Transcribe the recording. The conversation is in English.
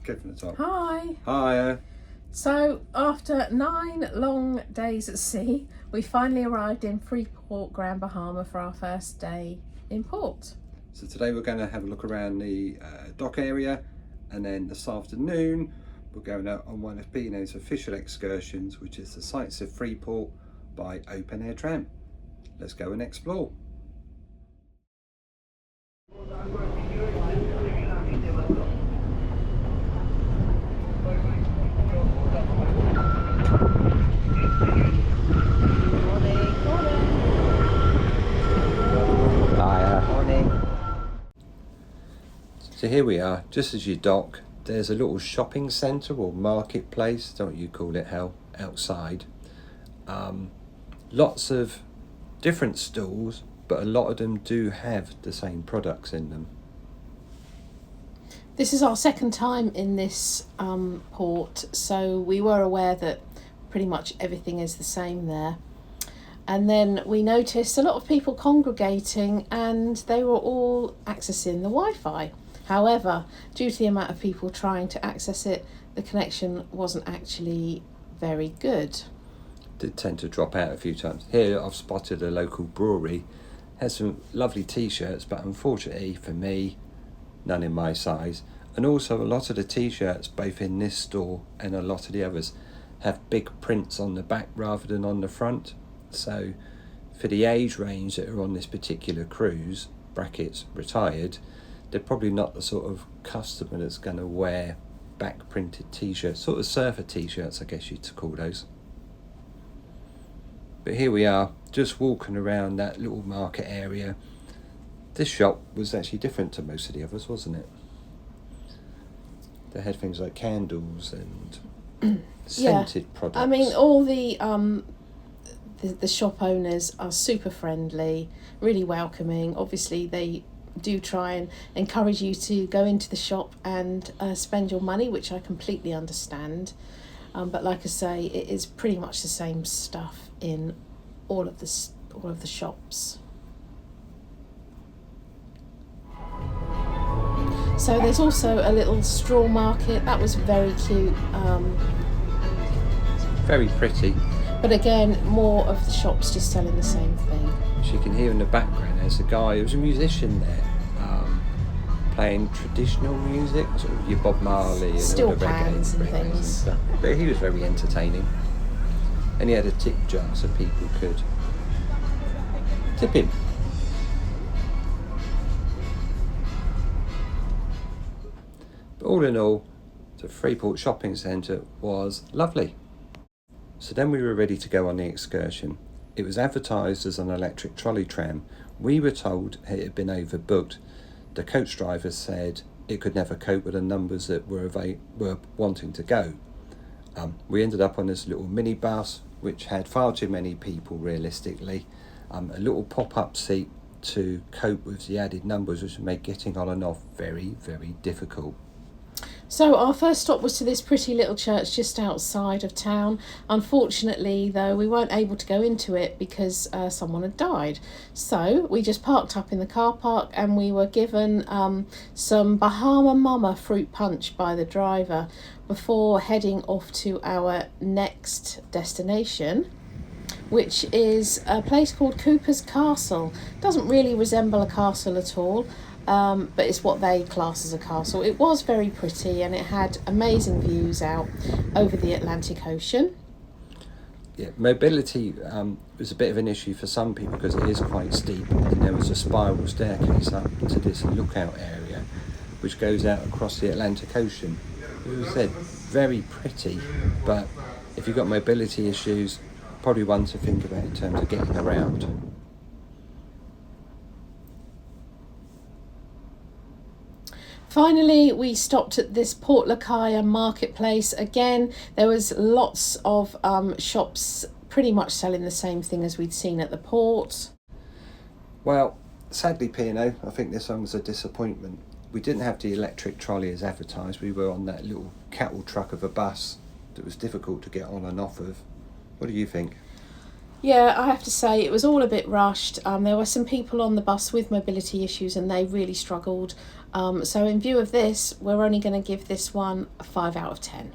Go from the top. Hi. Hi. So after 9 long days at sea, we finally arrived in Freeport, Grand Bahama for our first day in port. So today we're going to have a look around the dock area, and then this afternoon we're going out on one of P&O's official excursions, which is the sights of Freeport by open air tram. Let's go and explore. So here we are, just as you dock, there's a little shopping centre or marketplace, don't you call it, Hal, outside. Lots of different stalls, but a lot of them do have the same products in them. This is our second time in this port, so we were aware that pretty much everything is the same there. And then we noticed a lot of people congregating and they were all accessing the Wi-Fi. However, due to the amount of people trying to access it, the connection wasn't actually very good. Did tend to drop out a few times. Here I've spotted a local brewery, has some lovely t-shirts, but unfortunately for me, none in my size. And also a lot of the t-shirts, both in this store and a lot of the others, have big prints on the back rather than on the front. So for the age range that are on this particular cruise, brackets retired, they're probably not the sort of customer that's going to wear back printed t-shirts, sort of surfer t-shirts I guess you'd call those. But here we are, just walking around that little market area. This shop was actually different to most of the others, wasn't it? They had things like candles and scented products. I mean, all the shop owners are super friendly, really welcoming. Obviously, they do try and encourage you to go into the shop and spend your money, which I completely understand. But like I say, it is pretty much the same stuff in all of the shops. So there's also a little straw market. That was very cute. Very pretty. But again, more of the shops just selling the same thing. As you can hear in the background, there's a guy, there was a musician there, playing traditional music, sort of your Bob Marley and Steel all the pans and reggae and things. stuff. But he was very entertaining. And he had a tip jar so people could tip him. But all in all, the Freeport shopping centre was lovely. So then we were ready to go on the excursion. It was advertised as an electric trolley tram. We were told it had been overbooked. The coach driver said it could never cope with the numbers that were wanting to go. We ended up on this little minibus, which had far too many people realistically. A little pop-up seat to cope with the added numbers, which would make getting on and off very, very difficult. So our first stop was to this pretty little church just outside of town. Unfortunately, though, we weren't able to go into it because someone had died. So we just parked up in the car park and we were given some Bahama Mama fruit punch by the driver before heading off to our next destination, which is a place called Cooper's Castle. Doesn't really resemble a castle at all. But it's what they class as a castle. It was very pretty and it had amazing views out over the Atlantic Ocean. Yeah, mobility was a bit of an issue for some people because it is quite steep, and there was a spiral staircase up to this lookout area which goes out across the Atlantic Ocean. As I said, very pretty, but if you've got mobility issues, probably one to think about in terms of getting around. Finally, we stopped at this Port Lacaya marketplace. Again, there was lots of shops pretty much selling the same thing as we'd seen at the port. Well, sadly, P&O, I think this one was a disappointment. We didn't have the electric trolley as advertised. We were on that little cattle truck of a bus that was difficult to get on and off of. What do you think? Yeah, I have to say it was all a bit rushed. There were some people on the bus with mobility issues and they really struggled So in view of this, we're only going to give this one a 5 out of 10.